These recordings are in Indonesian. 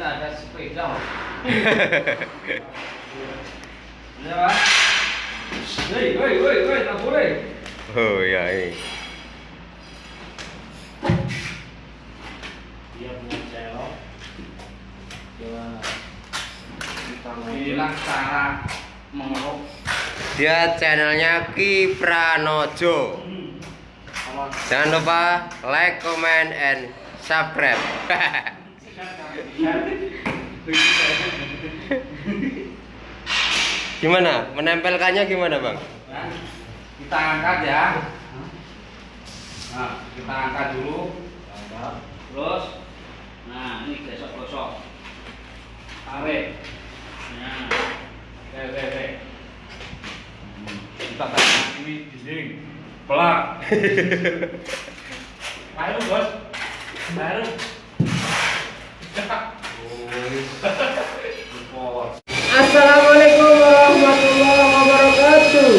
kita ada sepeda. Ya Pak. Woi, tak boleh. Oh ya ini. Dia punya celok. Bilang cara mengeruk. Dia channelnya Ki Pranojo. Jangan lupa like, comment, and subscribe. Gimana? Menempelkannya gimana, Bang? Kita angkat ya. Nah, kita angkat dulu. Terus, nah ini gosok-gosok. Tarik. Nah, oke. Kita tarik ini dinding. Pelak. Ayo bos. Ayo. Assalamualaikum warahmatullahi wabarakatuh.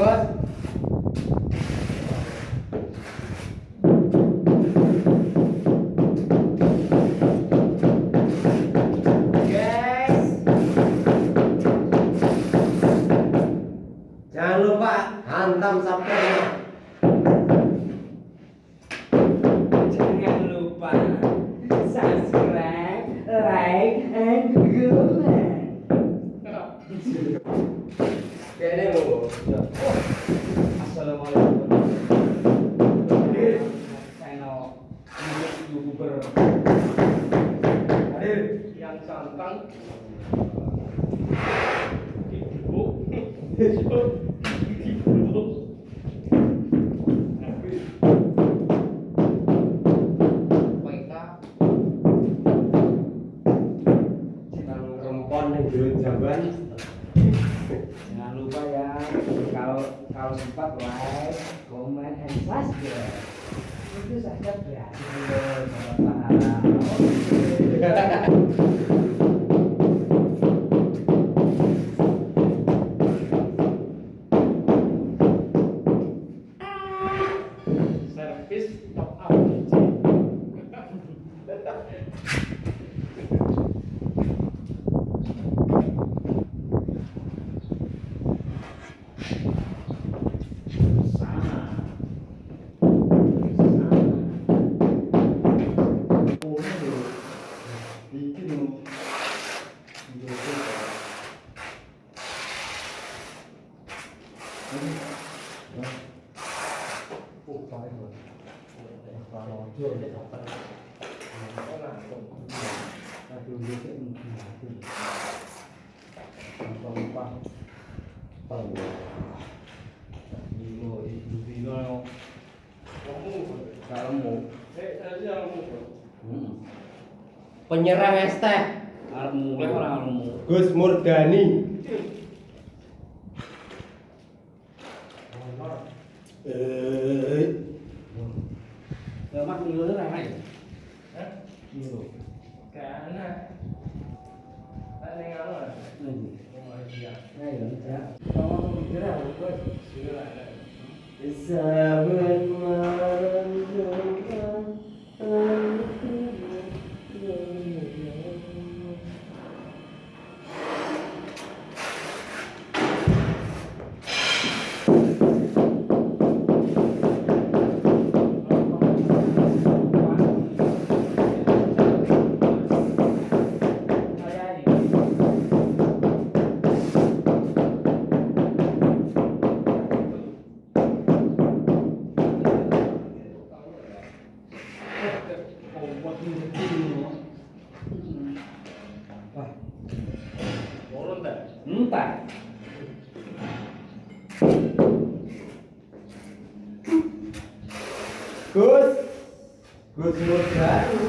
bos. Guys, jangan lupa hantam subscribe. Jangan lupa subscribe, like, and comment. Kayaknya mau. Assalamualaikum. Channel YouTuber Hadir. yang cantang. Ibu. Rempon yang jero jamban. Jangan lupa ya, kalau sempat like, comment, and subscribe. Itu saja berarti dapat pahala. Servis top up. Penyerang ST Arep mulai orang Gus Murdani. Lemak minggu ini ramai. Minggu. Karena tak dengar lah. Ya, ya. Kamu mikir apa? Sudah ada. Sahabat malam Empat. Gus Murdani.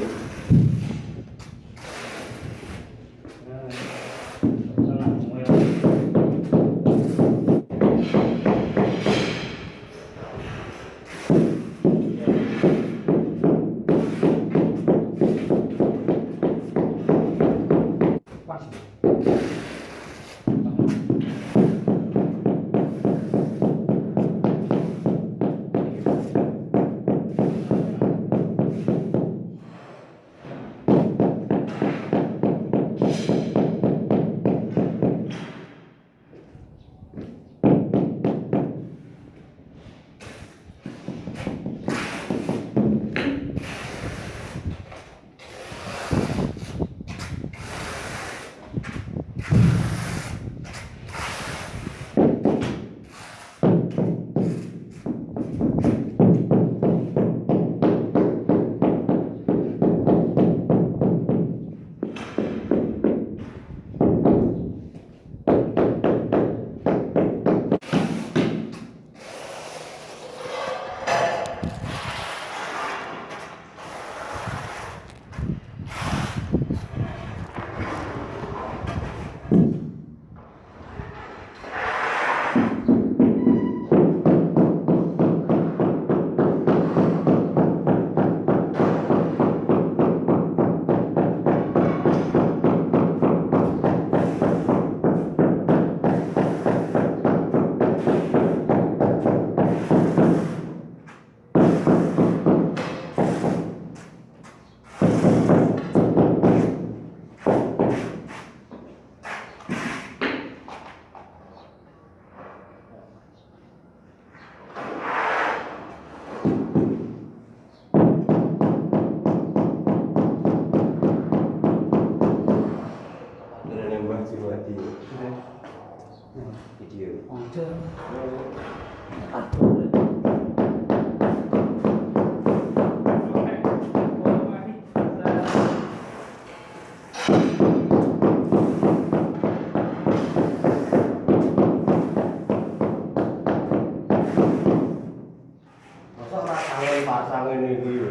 Masa ora kangen pasang ini iki lho.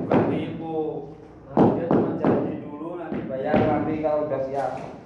Bukan tipu. Dia cuma janji dulu nanti bayar nanti kalau udah siap.